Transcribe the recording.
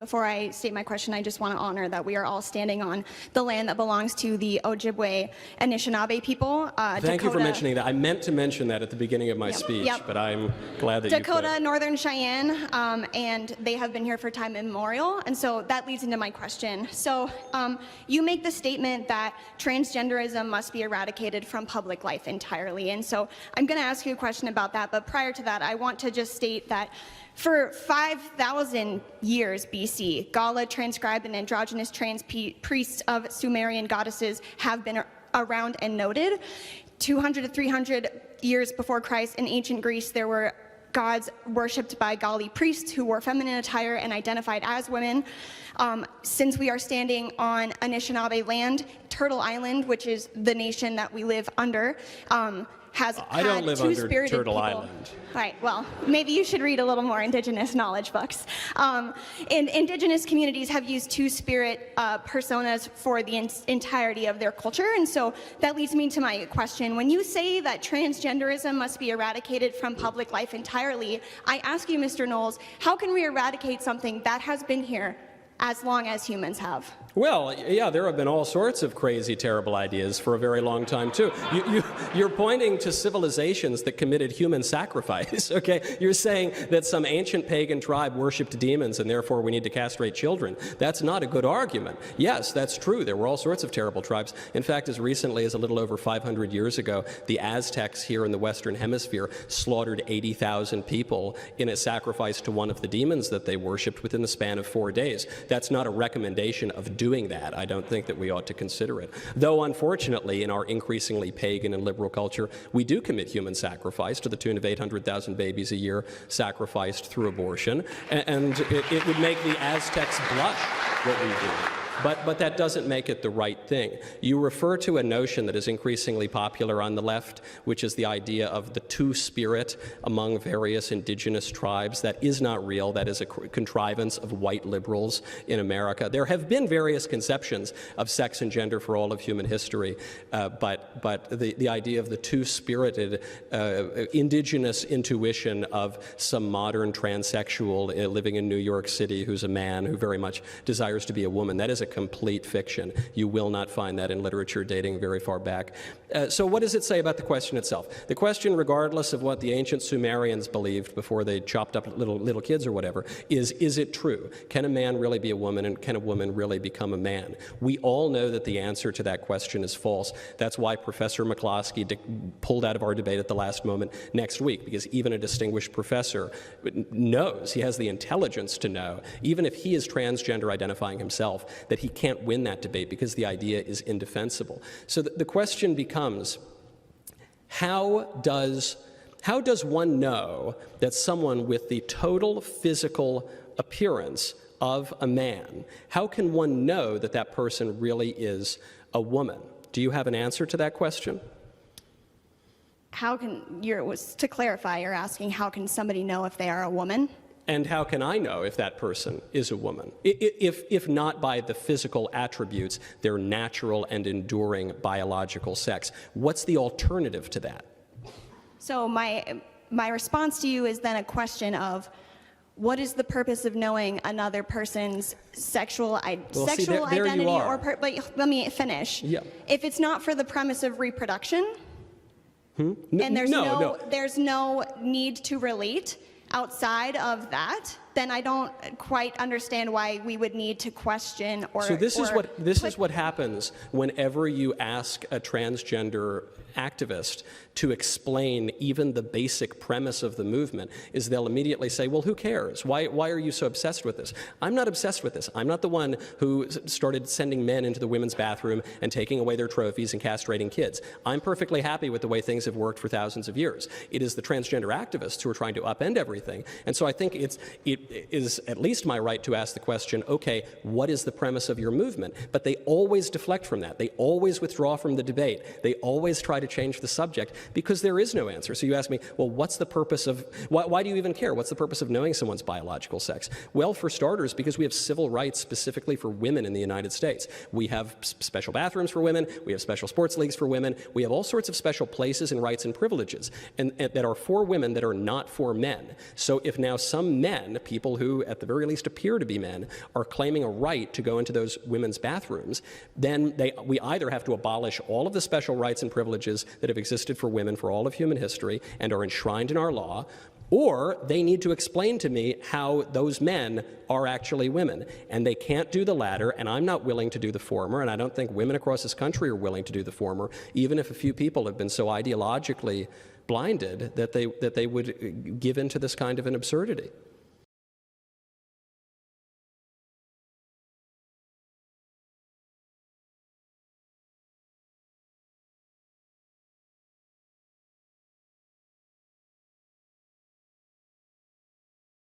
Before I state my question, I just want to honor that we are all standing on the land that belongs to the Ojibwe Anishinaabe people. Thank you for mentioning that. I meant to mention that at the beginning of my speech, but I'm glad that Dakota, you put it. Northern Cheyenne, and they have been here for time immemorial, and so that leads into my question. So you make the statement that transgenderism must be eradicated from public life entirely, and so I'm going to ask you a question about that, but prior to that, I want to just state that for 5,000 years BC, Gala transcribed and androgynous trans priests of Sumerian goddesses have been around and noted. 200 to 300 years before Christ in ancient Greece, there were gods worshipped by Gali priests who wore feminine attire and identified as women. Since we are standing on Anishinaabe land, Turtle Island, which is the nation that we live under, has I don't live under Turtle Island. Right, well, maybe you should read a little more Indigenous knowledge books. Indigenous communities have used two-spirit personas for the entirety of their culture, and so that leads me to my question. When you say that transgenderism must be eradicated from public life entirely, I ask you, Mr. Knowles, how can we eradicate something that has been here as long as humans have? Well, yeah, there have been all sorts of crazy, terrible ideas for a very long time, too. You're pointing to civilizations that committed human sacrifice, okay? You're saying that some ancient pagan tribe worshipped demons and therefore we need to castrate children. That's not a good argument. Yes, that's true. There were all sorts of terrible tribes. In fact, as recently as a little over 500 years ago, the Aztecs here in the Western Hemisphere slaughtered 80,000 people in a sacrifice to one of the demons that they worshipped within the span of 4 days. That's not a recommendation of doing that. I don't think that we ought to consider it. Though, unfortunately, in our increasingly pagan and liberal culture, we do commit human sacrifice to the tune of 800,000 babies a year sacrificed through abortion, and it would make the Aztecs blush what we do. But that doesn't make it the right thing. You refer to a notion that is increasingly popular on the left, which is the idea of the two-spirit among various indigenous tribes. That is not real. That is a contrivance of white liberals in America. There have been various conceptions of sex and gender for all of human history, but the idea of the two-spirited indigenous intuition of some modern transsexual living in New York City who's a man who very much desires to be a woman, that is a complete fiction. You will not find that in literature dating very far back. So what does it say about the question itself? The question, regardless of what the ancient Sumerians believed before they chopped up little kids or whatever, is it true? Can a man really be a woman, and can a woman really become a man? We all know that the answer to that question is false. That's why Professor McCloskey pulled out of our debate at the last moment next week, because even a distinguished professor knows, he has the intelligence to know, even if he is transgender identifying himself, that he can't win that debate because the idea is indefensible. So the question becomes, how does one know that someone with the total physical appearance of a man, how can one know that that person really is a woman? Do you have an answer to that question? To clarify, you're asking how can somebody know if they are a woman? And how can I know if that person is a woman? If not by the physical attributes, their natural and enduring biological sex. What's the alternative to that? So my response to you is then a question of, what is the purpose of knowing another person's sexual identity? But let me finish. Yeah. If it's not for the premise of reproduction, and there's no need to relate outside of that, then I don't quite understand why we would need to question or. So this is what happens whenever you ask a transgender activist to explain even the basic premise of the movement, is they'll immediately say, well, who cares? Why are you so obsessed with this? I'm not obsessed with this. I'm not the one who started sending men into the women's bathroom and taking away their trophies and castrating kids. I'm perfectly happy with the way things have worked for thousands of years. It is the transgender activists who are trying to upend everything. And so I think it is at least my right to ask the question, okay, what is the premise of your movement? But they always deflect from that. They always withdraw from the debate. They always try to to change the subject because there is no answer. So you ask me, well, what's the purpose of, why do you even care? What's the purpose of knowing someone's biological sex? Well, for starters, because we have civil rights specifically for women in the United States. We have special bathrooms for women, we have special sports leagues for women, we have all sorts of special places and rights and privileges and that are for women that are not for men. So if now some men, people who at the very least appear to be men, are claiming a right to go into those women's bathrooms, then we either have to abolish all of the special rights and privileges that have existed for women for all of human history and are enshrined in our law, or they need to explain to me how those men are actually women. And they can't do the latter, and I'm not willing to do the former, and I don't think women across this country are willing to do the former, even if a few people have been so ideologically blinded that they would give into this kind of an absurdity.